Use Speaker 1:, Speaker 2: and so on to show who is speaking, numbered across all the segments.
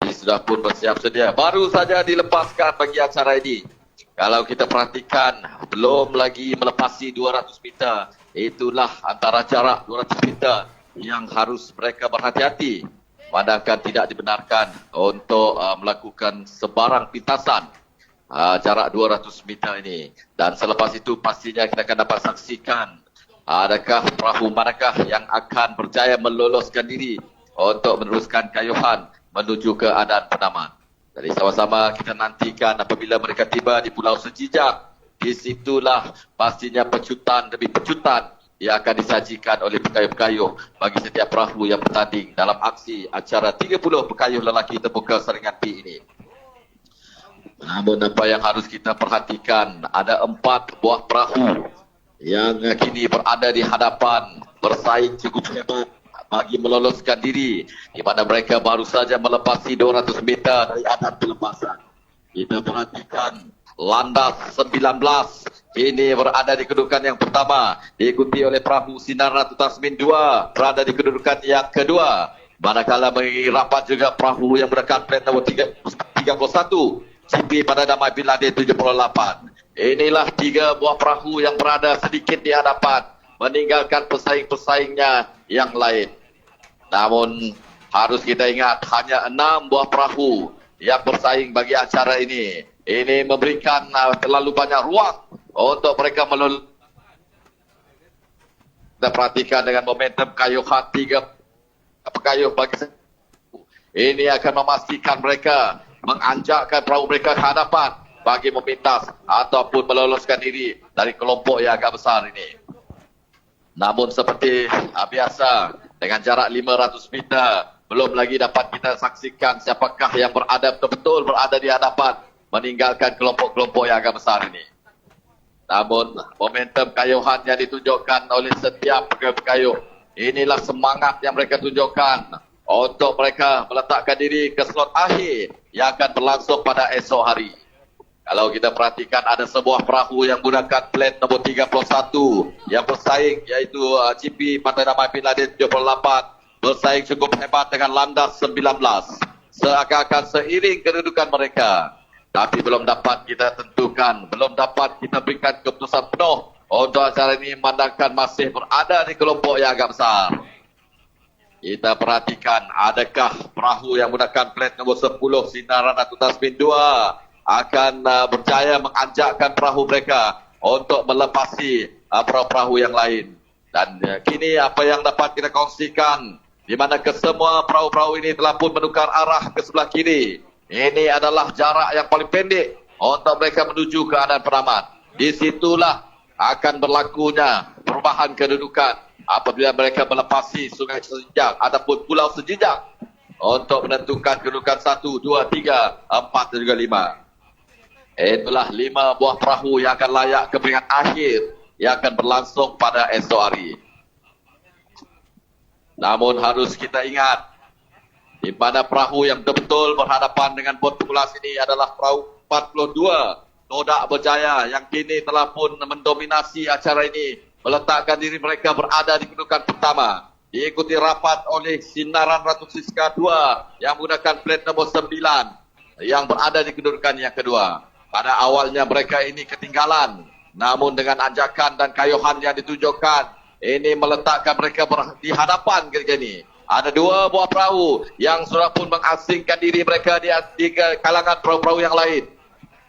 Speaker 1: Tapi sudah pun bersiap sedia. Baru saja dilepaskan bagi acara ini. Kalau kita perhatikan, belum lagi melepasi 200 meter. Itulah antara jarak 200 meter yang harus mereka berhati-hati. Padahal tidak dibenarkan untuk melakukan sebarang pintasan jarak 200 meter ini. Dan selepas itu pastinya kita akan dapat saksikan adakah perahu manakah yang akan berjaya meloloskan diri untuk meneruskan kayuhan menuju ke keadaan penaman. Jadi sama-sama kita nantikan apabila mereka tiba di Pulau Sejijak. Di situlah pastinya pecutan demi pecutan yang akan disajikan oleh pekayuh-pekayuh bagi setiap perahu yang bertanding dalam aksi acara 30 pekayuh lelaki terbuka saringan P ini. Namun apa yang harus kita perhatikan, ada 4 buah perahu yang kini berada di hadapan bersaing cukup hebat bagi meloloskan diri, di mana mereka baru saja melepasi 200 meter dari adat pelepasan. Kita perhatikan landas 19 ini berada di kedudukan yang pertama, diikuti oleh perahu Sinar Ratu Tasmin 2 berada di kedudukan yang kedua. Manakala merapat juga perahu yang berdekat plat nombor 31 CP pada Damai Bin Laden 78. Inilah 3 buah perahu yang berada sedikit di hadapan, meninggalkan pesaing-pesaingnya yang lain. Namun harus kita ingat hanya 6 buah perahu yang bersaing bagi acara ini. Ini memberikan terlalu banyak ruang untuk mereka meloloskan. Kita perhatikan dengan momentum kayuhan 3 pekayuh bagi ini akan memastikan mereka menganjakkan perahu mereka ke hadapan bagi memintas ataupun meloloskan diri dari kelompok yang agak besar ini. Namun seperti biasa, dengan jarak 500 meter, belum lagi dapat kita saksikan siapakah yang berada betul-betul berada di hadapan meninggalkan kelompok-kelompok yang agak besar ini. Namun momentum kayuhan yang ditunjukkan oleh setiap pekayuh, inilah semangat yang mereka tunjukkan untuk mereka meletakkan diri ke slot akhir yang akan berlangsung pada esok hari. Kalau kita perhatikan ada sebuah perahu yang menggunakan plat nombor 31 yang bersaing, iaitu GP Pantai Damai Bin Laden 78, bersaing cukup hebat dengan landas 19. Seakan-akan seiring kedudukan mereka. Tapi belum dapat kita tentukan, belum dapat kita berikan keputusan penuh untuk acara ini memandangkan masih berada di kelompok yang agak besar. Kita perhatikan adakah perahu yang menggunakan plat nombor 10 Sinaran Ratu Tasmin 2 akan berjaya menganjakkan perahu mereka untuk melepasi perahu-perahu yang lain. Dan kini apa yang dapat kita kongsikan, di mana kesemua perahu-perahu ini telah pun menukar arah ke sebelah kiri. Ini adalah jarak yang paling pendek untuk mereka menuju ke keadaan penaman. Di situlah akan berlakunya perubahan kedudukan apabila mereka melepasi Sungai Sejijak ataupun Pulau Sejijak untuk menentukan kedudukan 1, 2, 3, 4 dan juga 5. Itulah 5 buah perahu yang akan layak ke peringkat akhir yang akan berlangsung pada esok hari. Namun harus kita ingat, di mana perahu yang betul-betul berhadapan dengan populasi ini adalah perahu 42 Todak Berjaya yang kini telah pun mendominasi acara ini, meletakkan diri mereka berada di kedudukan pertama. Diikuti rapat oleh Sinaran Ratu Siska 2 yang menggunakan plat nombor 9 yang berada di kedudukan yang kedua. Pada awalnya mereka ini ketinggalan, namun dengan anjakan dan kayuhan yang ditunjukkan, ini meletakkan mereka di hadapan ketika ini. Ada 2 buah perahu yang sudah pun mengasingkan diri mereka di kalangan perahu-perahu yang lain.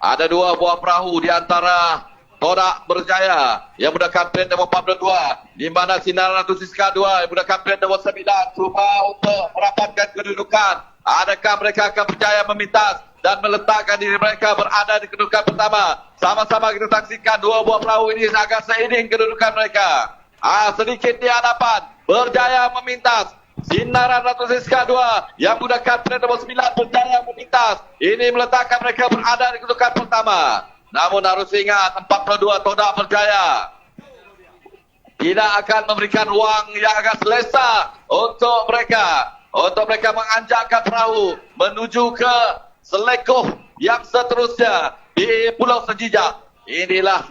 Speaker 1: Ada 2 buah perahu di antara Todak Berjaya yang menggunakan plat nombor 42, di mana Sinar Ratu Siska 2 yang menggunakan plat nombor 9 cuba untuk merapatkan kedudukan. Adakah mereka akan berjaya memintas dan meletakkan diri mereka berada di kedudukan pertama? Sama-sama kita saksikan 2 buah perahu ini agak seiring kedudukan mereka. Sedikit di hadapan, berjaya memintas. Sinaran Ratu Siska 2 yang menggunakan plat nombor 9 berjaya memintas. Ini meletakkan mereka berada di kedudukan pertama. Namun harus ingat 42 Todak Berjaya tidak akan memberikan ruang yang agak selesa untuk mereka menganjakkan perahu menuju ke selekoh yang seterusnya di Pulau Sejijak. Inilah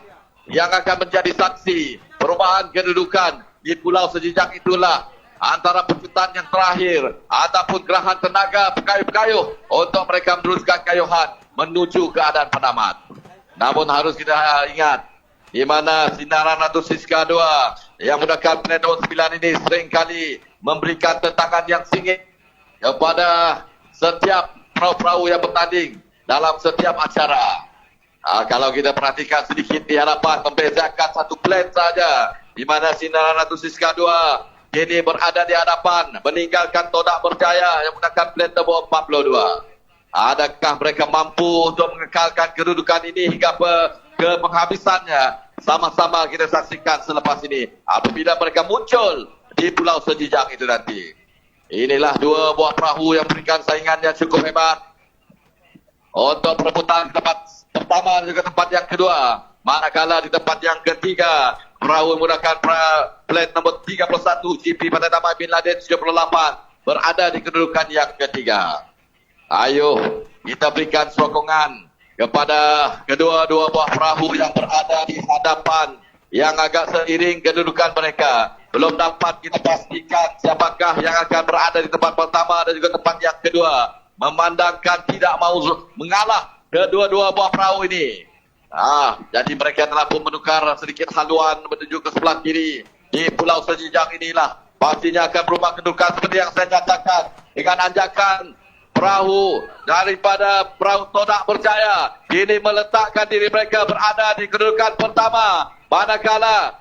Speaker 1: yang akan menjadi saksi perubahan kedudukan di Pulau Sejijak. Itulah antara pecutan yang terakhir ataupun gerahan tenaga pekayuh-pekayuh untuk mereka meneruskan kayuhan menuju keadaan penamat. Namun harus kita ingat, di mana sinaran Ratu Siska 2 yang menggunakan plan nombor 9 ini seringkali memberikan tentangan yang singit kepada setiap perahu-perahu yang bertanding dalam setiap acara. Kalau kita perhatikan sedikit di hadapan, membezakan satu plan saja, di mana sinaran Ratu Siska 2 kini berada di hadapan, meninggalkan Todak Berjaya yang menggunakan plan nombor 42. Adakah mereka mampu untuk mengekalkan kedudukan ini hingga ke penghabisannya? Sama-sama kita saksikan selepas ini apabila mereka muncul di Pulau Sejijang itu nanti. Inilah dua buah perahu yang memberikan saingan yang cukup hebat untuk perebutan tempat pertama dan juga tempat yang kedua. Manakala di tempat yang ketiga, perahu menggunakan plan nombor 31 GP pada nama Bin Laden 78 berada di kedudukan yang ketiga. Ayo kita berikan sokongan kepada kedua-dua buah perahu yang berada di hadapan yang agak seiring kedudukan mereka. Belum dapat kita pastikan siapakah yang akan berada di tempat pertama dan juga tempat yang kedua. Memandangkan tidak mau mengalah kedua-dua buah perahu ini. Jadi mereka telah pun menukar sedikit haluan menuju ke sebelah kiri. Di Pulau Sejijang inilah pastinya akan berubah kedudukan seperti yang saya nyatakan dengan anjakan perahu daripada perahu Todak Berjaya kini meletakkan diri mereka berada di kedudukan pertama, manakala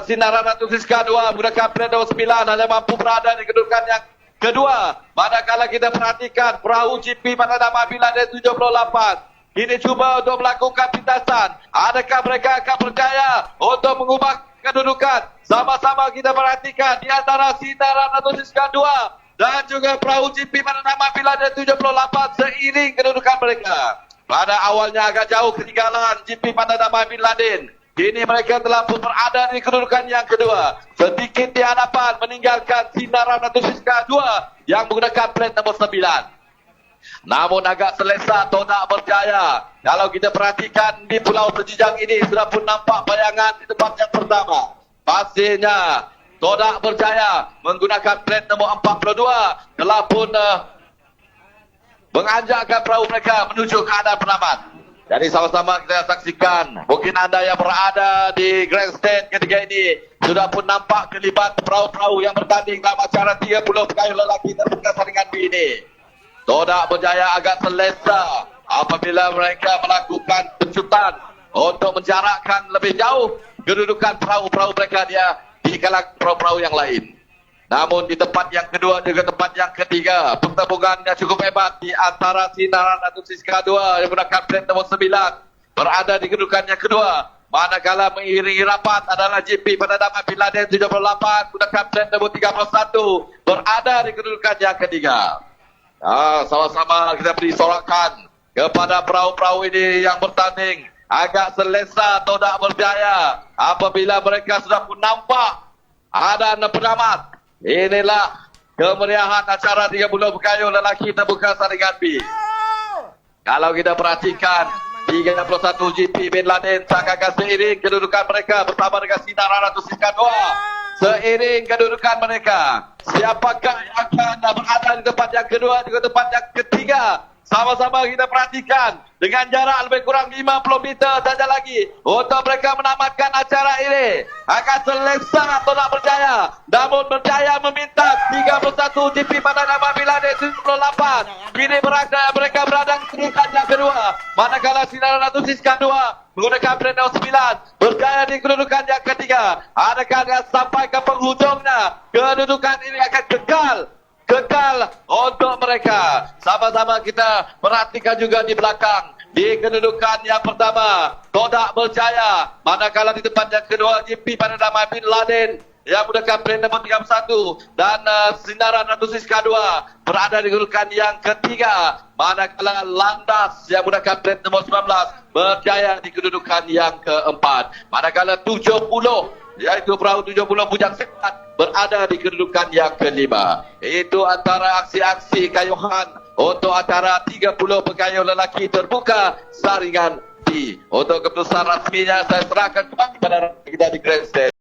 Speaker 1: sinaran Ratu Siska 2 menggunakan plan nombor 9 hanya mampu berada di kedudukan yang kedua. Manakala kita perhatikan perahu GP pada nama Bin Laden 78 kini cuba untuk melakukan pintasan. Adakah mereka akan berjaya untuk mengubah kedudukan? Sama-sama kita perhatikan di antara sinaran Ratu Siska 2 dan juga perahu GP pada nama Bin Laden 78 seiring kedudukan mereka. Pada awalnya agak jauh ketinggalan GP pada nama Bin Laden. Kini mereka telah pun berada di kedudukan yang kedua. Sedikit di hadapan meninggalkan sinaran Ratu Siska 2 yang menggunakan plan nombor 9. Namun agak selesa Todak Berjaya. Kalau kita perhatikan di Pulau Sejijang ini sudah pun nampak bayangan di tempat yang pertama. Pastinya Todak Berjaya menggunakan plan nombor 42 telah pun menganjakkan perahu mereka menuju ke keadaan penamat. Jadi sama-sama kita saksikan. Mungkin anda yang berada di grandstand ketiga ini sudah pun nampak kelibat perahu-perahu yang bertanding dalam acara 30 pekayuh lelaki terbuka saringan B ini. Todak Berjaya agak selesa apabila mereka melakukan pencutan untuk menjarakkan lebih jauh kedudukan perahu-perahu mereka dia di kalangan perahu-perahu yang lain. Namun di tempat yang kedua juga tempat yang ketiga, pertembungan yang cukup hebat di antara sinaran Ratu Siska 2 yang menggunakan plan nombor 9 berada di kedudukan yang kedua. Manakala mengiringi rapat adalah GP pada nama Bin Laden 78 menggunakan plan nombor 31 berada di kedudukan yang ketiga. Sama-sama kita beri sorakan kepada perahu-perahu ini yang bertanding. Agak selesa Todak Berjaya apabila mereka sudah pun nampak ada penamat. Inilah kemeriahan acara 30 pekayuh lelaki terbuka saringan B. Kalau kita perhatikan 31 GP Bin Laden akan seiring kedudukan mereka bersama dengan sinaran Ratu Siska 2. Seiring kedudukan mereka, siapakah yang akan berada di tempat yang kedua juga tempat yang ketiga? Sama-sama kita perhatikan dengan jarak lebih kurang 50 meter saja lagi untuk mereka menamatkan acara ini. Akan selesa Todak Berjaya, namun Berjaya meminta 31 GP pada nama Bin Laden 78. Kini mereka berada di kedudukan yang kedua, manakala sinaran Ratu Siska 2 menggunakan plan nombor 9 berjaya di kedudukan yang ketiga. Adakah sampai ke penghujungnya kedudukan ini akan kekal untuk mereka? Sama-sama kita perhatikan juga di belakang di kedudukan yang pertama Todak Berjaya, manakala di tempat yang kedua GP pada nama Bin Laden yang menggunakan plan nombor 31 dan sinaran Ratu Siska 2 berada di kedudukan yang ketiga, manakala Landas yang menggunakan plan nombor 19 berjaya di kedudukan yang keempat. Manakala 70 yaitu perahu 70 Bujang Sekat berada di kedudukan yang kelima. Itu antara aksi-aksi kayuhan untuk acara 30 pekayuh lelaki terbuka saringan B. Untuk keputusan rasminya saya serahkan kepada kita di grandstand.